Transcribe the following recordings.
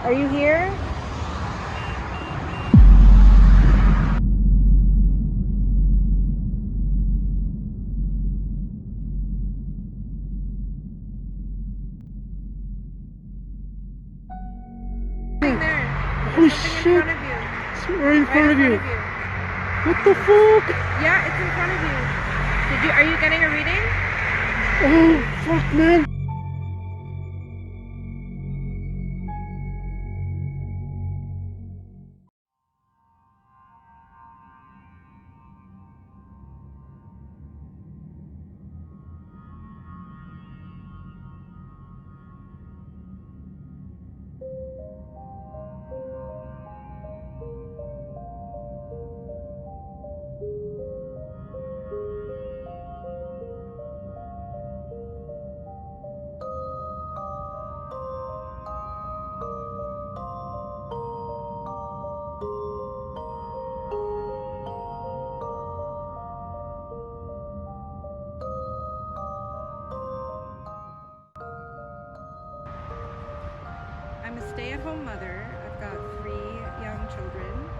Are you here? There. Holy Something shit! in front of you. It's right in front of you. What the fuck? Yeah, it's in front of you. Are you getting a reading? Oh, fuck, man. I'm a stay-at-home mother. I've got 3 young children.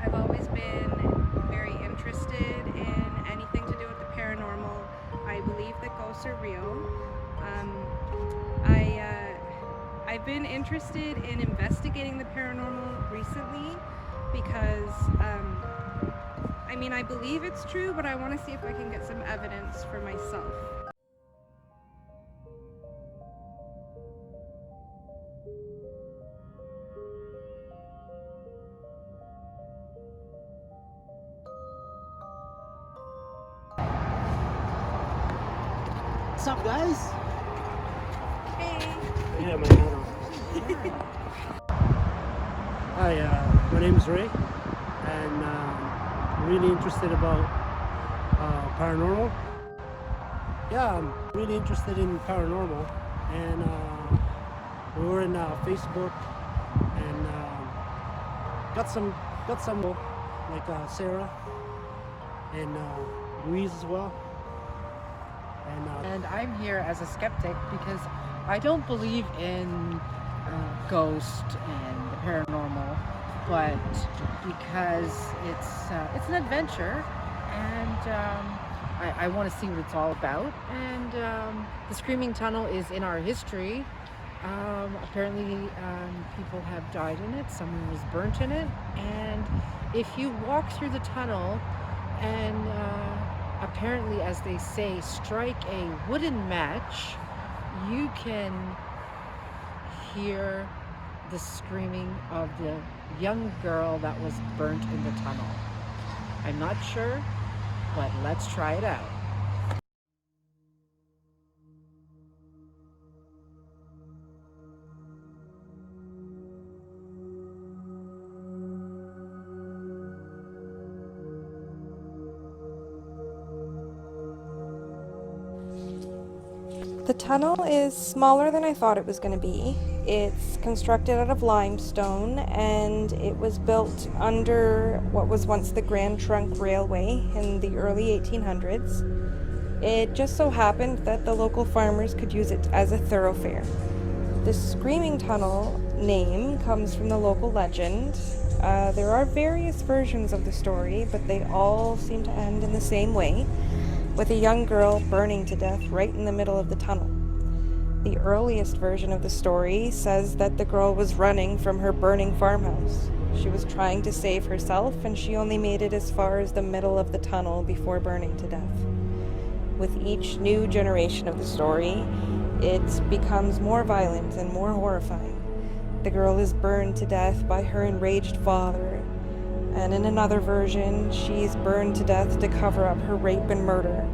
I've always been very interested in anything to do with the paranormal. I believe that ghosts are real. I've been interested in investigating the paranormal recently because, I mean, I believe it's true, but I want to see if I can get some evidence for myself. What's up, guys? Hey! Yeah, my hat on. Hi, my name is Ray, and I'm really interested about paranormal. Yeah, I'm really interested in paranormal, and we were in Facebook, and got some like Sarah and Louise as well. And I'm here as a skeptic because I don't believe in ghosts and the paranormal, but because it's an adventure, and I want to see what it's all about. And the Screaming Tunnel is in our history. Apparently, people have died in it. Someone was burnt in it, and if you walk through the tunnel and apparently, as they say, strike a wooden match, you can hear the screaming of the young girl that was burnt in the tunnel. I'm not sure, but let's try it out. The tunnel is smaller than I thought it was going to be. It's constructed out of limestone, and it was built under what was once the Grand Trunk Railway in the early 1800s. It just so happened that the local farmers could use it as a thoroughfare. The Screaming Tunnel name comes from the local legend. There are various versions of the story, but they all seem to end in the same way, with a young girl burning to death right in the middle of the tunnel. The earliest version of the story says that the girl was running from her burning farmhouse. She was trying to save herself, and she only made it as far as the middle of the tunnel before burning to death. With each new generation of the story, it becomes more violent and more horrifying. The girl is burned to death by her enraged father, and in another version, she's burned to death to cover up her rape and murder.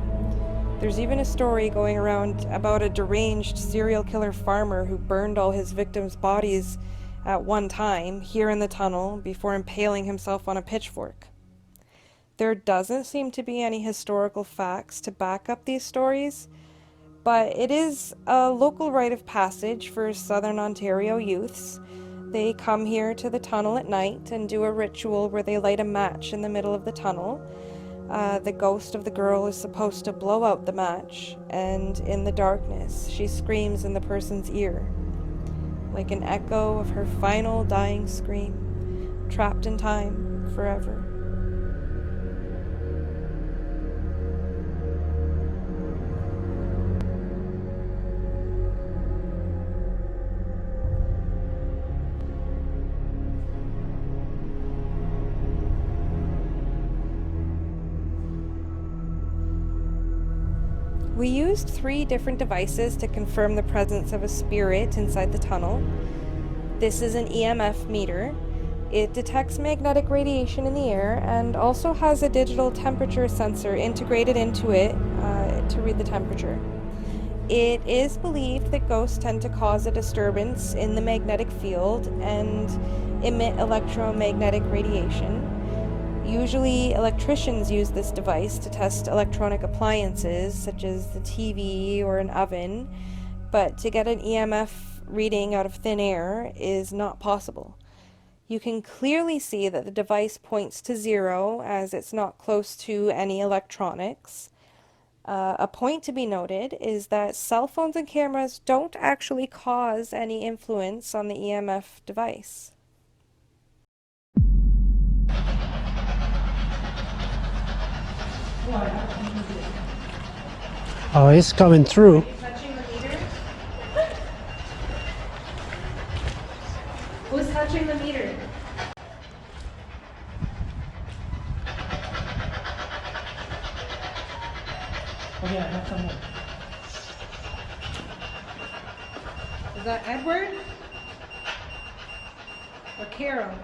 There's even a story going around about a deranged serial killer farmer who burned all his victims' bodies at one time here in the tunnel before impaling himself on a pitchfork. There doesn't seem to be any historical facts to back up these stories, but it is a local rite of passage for Southern Ontario youths. They come here to the tunnel at night and do a ritual where they light a match in the middle of the tunnel. The ghost of the girl is supposed to blow out the match, and in the darkness, she screams in the person's ear. like an echo of her final dying scream, trapped in time forever. We used 3 different devices to confirm the presence of a spirit inside the tunnel. This is an EMF meter. It detects magnetic radiation in the air and also has a digital temperature sensor integrated into it to read the temperature. It is believed that ghosts tend to cause a disturbance in the magnetic field and emit electromagnetic radiation. Usually, electricians use this device to test electronic appliances, such as the TV or an oven, but to get an EMF reading out of thin air is not possible. You can clearly see that the device points to 0, as it's not close to any electronics. A point to be noted is that cell phones and cameras don't actually cause any influence on the EMF device. Oh, it's coming through. Touching the meter? Who's touching the meter? Okay, I have someone. Is that Edward? Or Carol?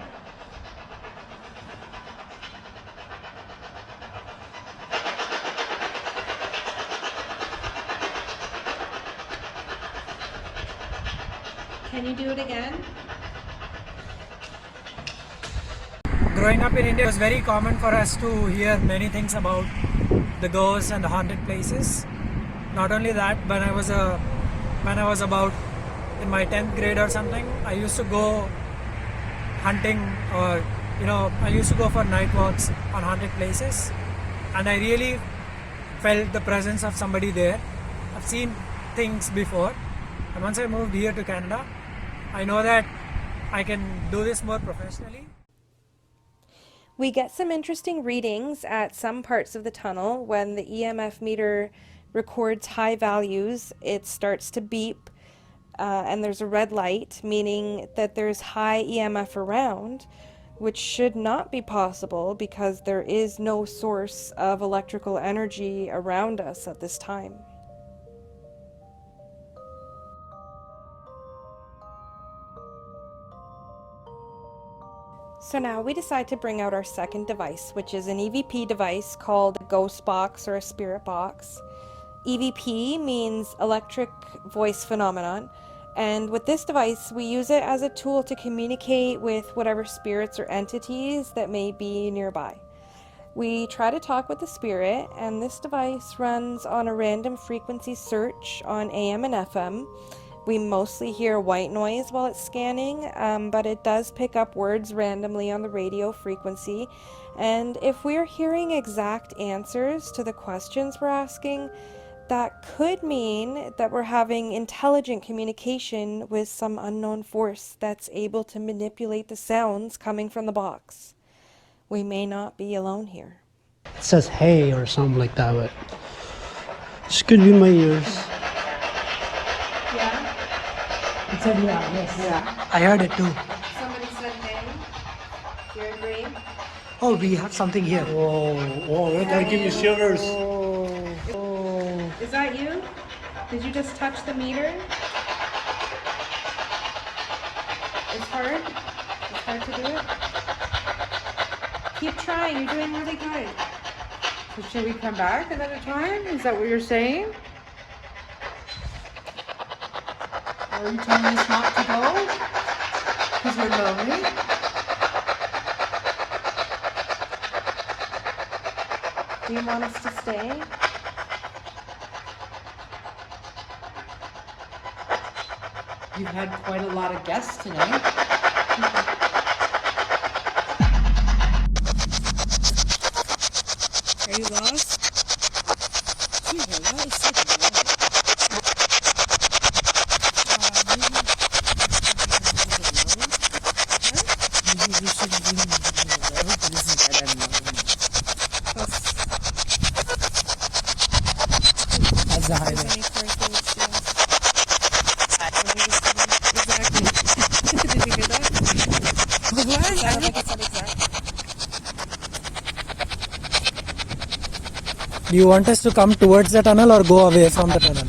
Can you do it again? Growing up in India, it was very common for us to hear many things about the ghosts and the haunted places. Not only that, when I was about in my 10th grade or something, I used to go hunting, or I used to go for night walks on haunted places, and I really felt the presence of somebody there. I've seen things before, and once I moved here to Canada, I know that I can do this more professionally. We get some interesting readings at some parts of the tunnel. When the EMF meter records high values, it starts to beep, and there's a red light, meaning that there's high EMF around, which should not be possible because there is no source of electrical energy around us at this time. So now we decide to bring out our second device, which is an EVP device called a ghost box or a spirit box. EVP means electric voice phenomenon, and with this device we use it as a tool to communicate with whatever spirits or entities that may be nearby. We try to talk with the spirit, and this device runs on a random frequency search on AM and FM. We mostly hear white noise while it's scanning, but it does pick up words randomly on the radio frequency. And if we're hearing exact answers to the questions we're asking, that could mean that we're having intelligent communication with some unknown force that's able to manipulate the sounds coming from the box. We may not be alone here. It says hey or something like that, but this could be my ears. Yeah? It said yeah, yes. Yeah. I heard it too. Somebody said hey. Do you agree? Oh, we have something here. Whoa, that give me shivers. Is that you? Did you just touch the meter? It's hard. It's hard to do it. Keep trying. You're doing really good. So should we come back another time? Is that what you're saying? Or are you telling us not to go? Because we're lonely? Do you want us to stay? You've had quite a lot of guests tonight. Are you lost? the If there's highway. any cartoons, yeah. Exactly. Did you hear that? What? I don't think it said exact. Do you want us to come towards the tunnel or go away from the tunnel?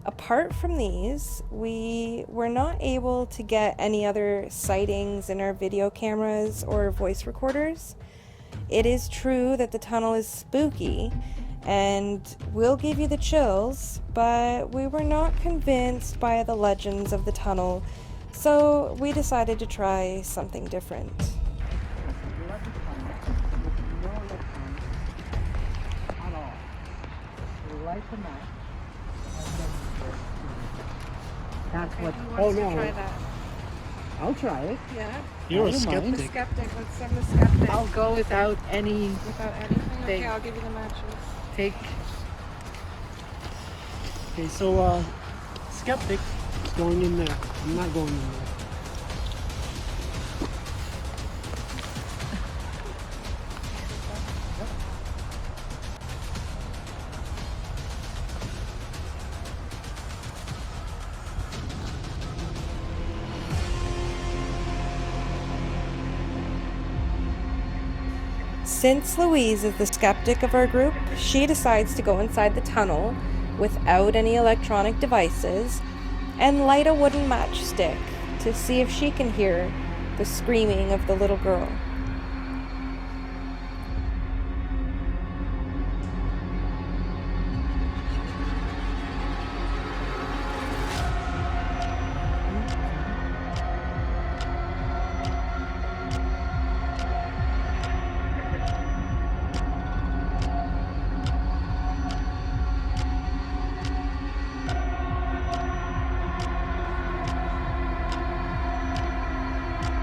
Apart from these, we were not able to get any other sightings in our video cameras or voice recorders. It is true that the tunnel is spooky and will give you the chills, but we were not convinced by the legends of the tunnel, so we decided to try something different. That's what. Who Oh, wants to no. try that? I'll try it. Yeah. You're a I don't mind. The skeptic. skeptic. Let's send the skeptic. I'll go without any. Without anything? Okay, Thing. I'll give you the matches. Take. Okay, so skeptic is going in there. I'm not going in there. Since Louise is the skeptic of our group, she decides to go inside the tunnel without any electronic devices and light a wooden matchstick to see if she can hear the screaming of the little girl.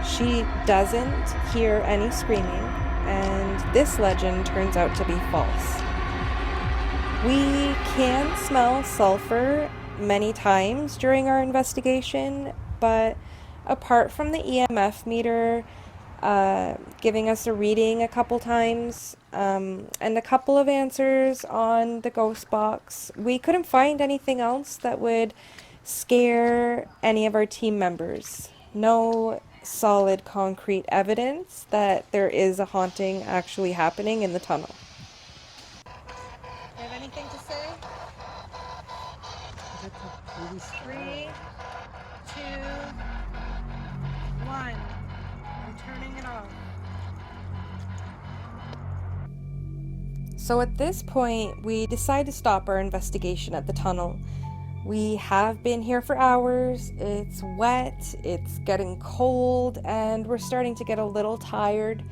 She doesn't hear any screaming, and this legend turns out to be false. We can smell sulfur many times during our investigation, but apart from the EMF meter giving us a reading a couple times and a couple of answers on the ghost box, we couldn't find anything else that would scare any of our team members. No solid concrete evidence that there is a haunting actually happening in the tunnel. You have anything to say? 3, 2, 1. I'm turning it off. So at this point, we decide to stop our investigation at the tunnel. We have been here for hours, it's wet, it's getting cold, and we're starting to get a little tired.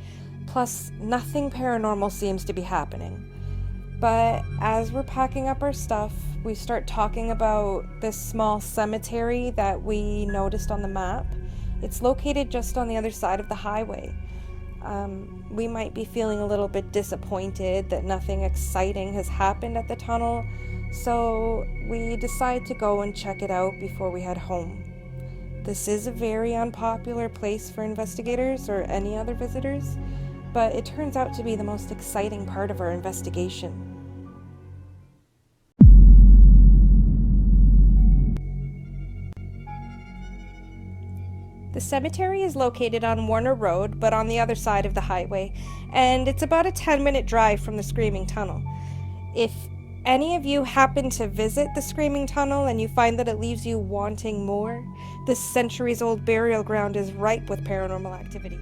Plus, nothing paranormal seems to be happening. But as we're packing up our stuff, we start talking about this small cemetery that we noticed on the map. It's located just on the other side of the highway. We might be feeling a little bit disappointed that nothing exciting has happened at the tunnel, so we decide to go and check it out before we head home. This is a very unpopular place for investigators or any other visitors, but it turns out to be the most exciting part of our investigation. The cemetery is located on Warner Road, but on the other side of the highway, and it's about a 10-minute drive from the Screaming Tunnel. If any of you happen to visit the Screaming Tunnel and you find that it leaves you wanting more, this centuries-old burial ground is ripe with paranormal activity.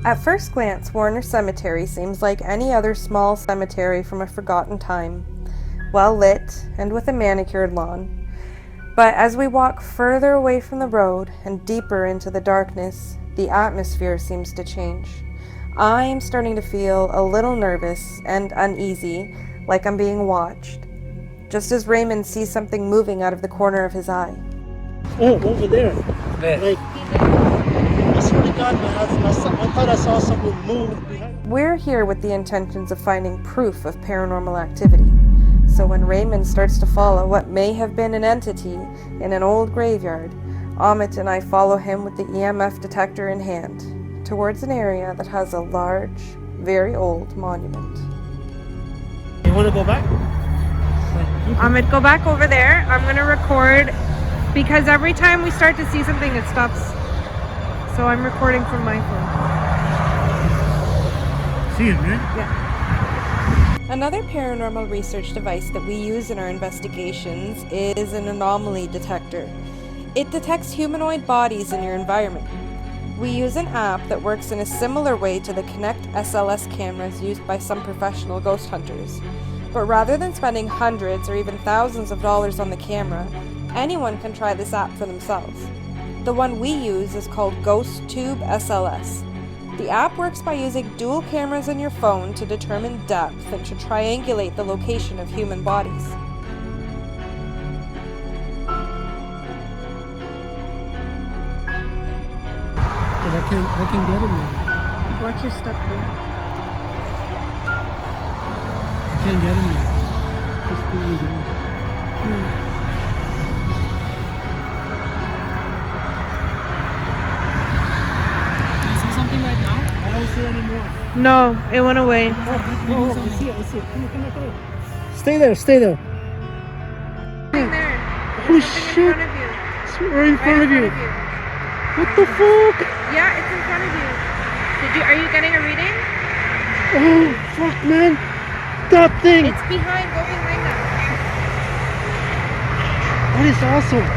At first glance, Warner Cemetery seems like any other small cemetery from a forgotten time, well lit and with a manicured lawn. But as we walk further away from the road and deeper into the darkness, the atmosphere seems to change. I'm starting to feel a little nervous and uneasy, like I'm being watched, just as Raymond sees something moving out of the corner of his eye. Oh, over there. Where? Like, I swear to God, man, I thought I saw someone move behind. We're here with the intentions of finding proof of paranormal activity. So when Raymond starts to follow what may have been an entity in an old graveyard, Amit and I follow him with the EMF detector in hand towards an area that has a large, very old monument. You want to go back? I'm gonna go back over there. I'm gonna record because every time we start to see something, it stops. So I'm recording from my phone. See it, man? Yeah. Another paranormal research device that we use in our investigations is an anomaly detector. It detects humanoid bodies in your environment. We use an app that works in a similar way to the Kinect SLS cameras used by some professional ghost hunters. But rather than spending hundreds or even thousands of dollars on the camera, anyone can try this app for themselves. The one we use is called Ghost Tube SLS. The app works by using dual cameras on your phone to determine depth and to triangulate the location of human bodies. I can get him now. Watch your step, bro. I can't get him now. Just go and get him. I see something right now. I don't see anymore. No, it went away. Oh, I see it, I see it. Come on. Stay there. In there. Oh There's something shit! in front of you. It's right in front of you. Right in front of you. What the fuck? Yeah, it's in front of you. Are you getting a reading? Oh, fuck, man. That thing. It's behind. Go behind them. That is awesome.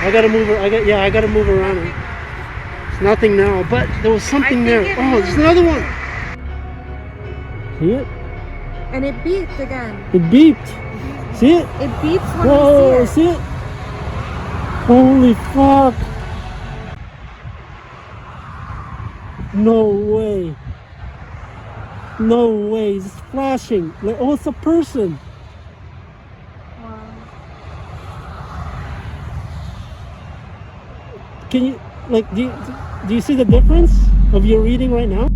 I gotta move her. I gotta move around. It's nothing now, but there was something there. Oh, there's another one. See it? And it beeped again. It beeped. See it? It beeps when Whoa, we see it. see it? Holy fuck. No way. No way. It's flashing. Like, oh, it's a person. Can you, like, do you see the difference of your reading right now?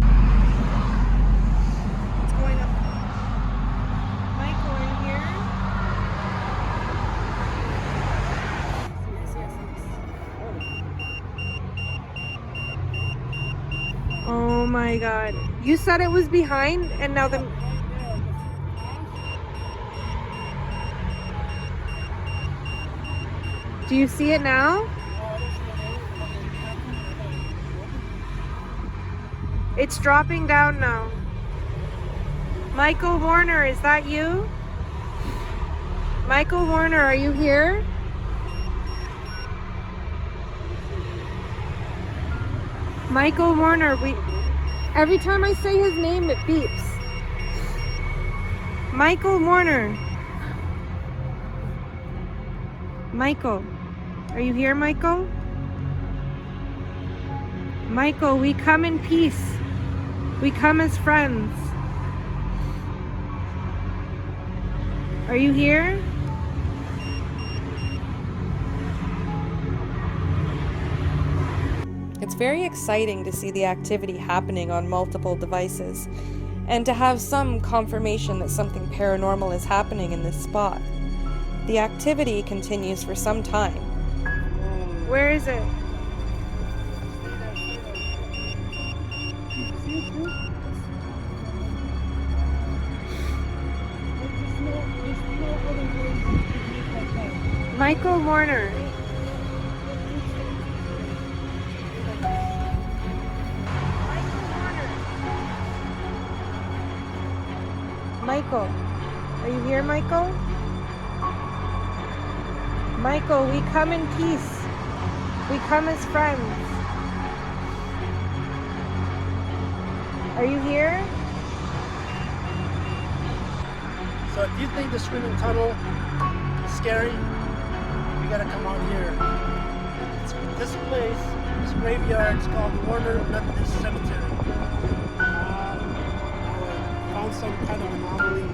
It's going up. Michael, are you here? Oh my god. You said it was behind and now the... Do you see it now? It's dropping down now. Michael Warner, is that you? Michael Warner, are you here? Michael Warner, every time I say his name, it beeps. Michael Warner. Michael, are you here, Michael? Michael, we come in peace. We come as friends. Are you here? It's very exciting to see the activity happening on multiple devices, and to have some confirmation that something paranormal is happening in this spot. The activity continues for some time. Where is it? Michael Warner. Michael, are you here, Michael? Michael, we come in peace. We come as friends. Are you here? So if you think the swimming tunnel is scary, you gotta come out here. This place, this graveyard, is called the Warner Methodist Cemetery. I found some kind of anomaly.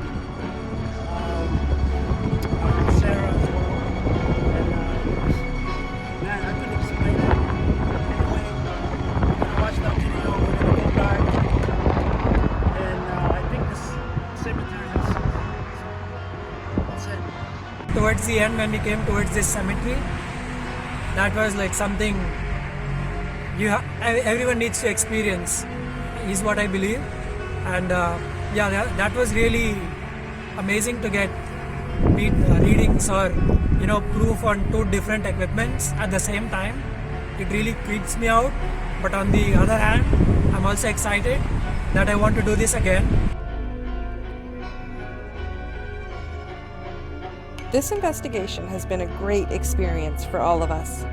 Sarah as well. And man, I couldn't explain it. Anyway, I'm gonna watch that video. We're gonna go back. And I think this cemetery has. That's it. Towards towards the end, when we came towards this cemetery, that was like something everyone needs to experience, is what I believe. And that was really amazing to get readings or proof on two different equipments at the same time. It really creeps me out, but on the other hand, I'm also excited that I want to do this again. This investigation has been a great experience for all of us.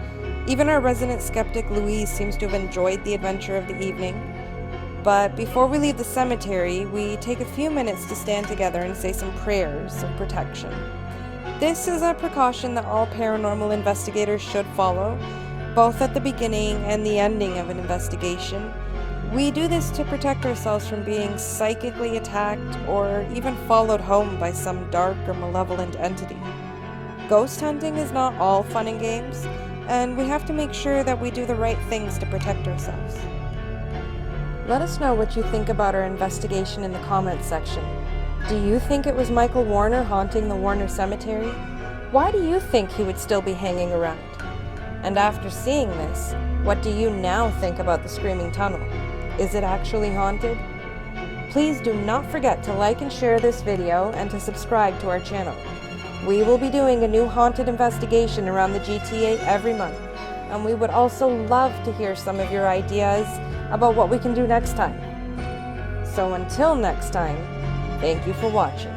Even our resident skeptic Louise seems to have enjoyed the adventure of the evening. But before we leave the cemetery, we take a few minutes to stand together and say some prayers of protection. This is a precaution that all paranormal investigators should follow, both at the beginning and the ending of an investigation. We do this to protect ourselves from being psychically attacked or even followed home by some dark or malevolent entity. Ghost hunting is not all fun and games, and we have to make sure that we do the right things to protect ourselves. Let us know what you think about our investigation in the comments section. Do you think it was Michael Warner haunting the Warner Cemetery? Why do you think he would still be hanging around? And after seeing this, what do you now think about the Screaming Tunnel? Is it actually haunted? Please do not forget to like and share this video and to subscribe to our channel. We will be doing a new haunted investigation around the GTA every month, and we would also love to hear some of your ideas about what we can do next time. So until next time, thank you for watching.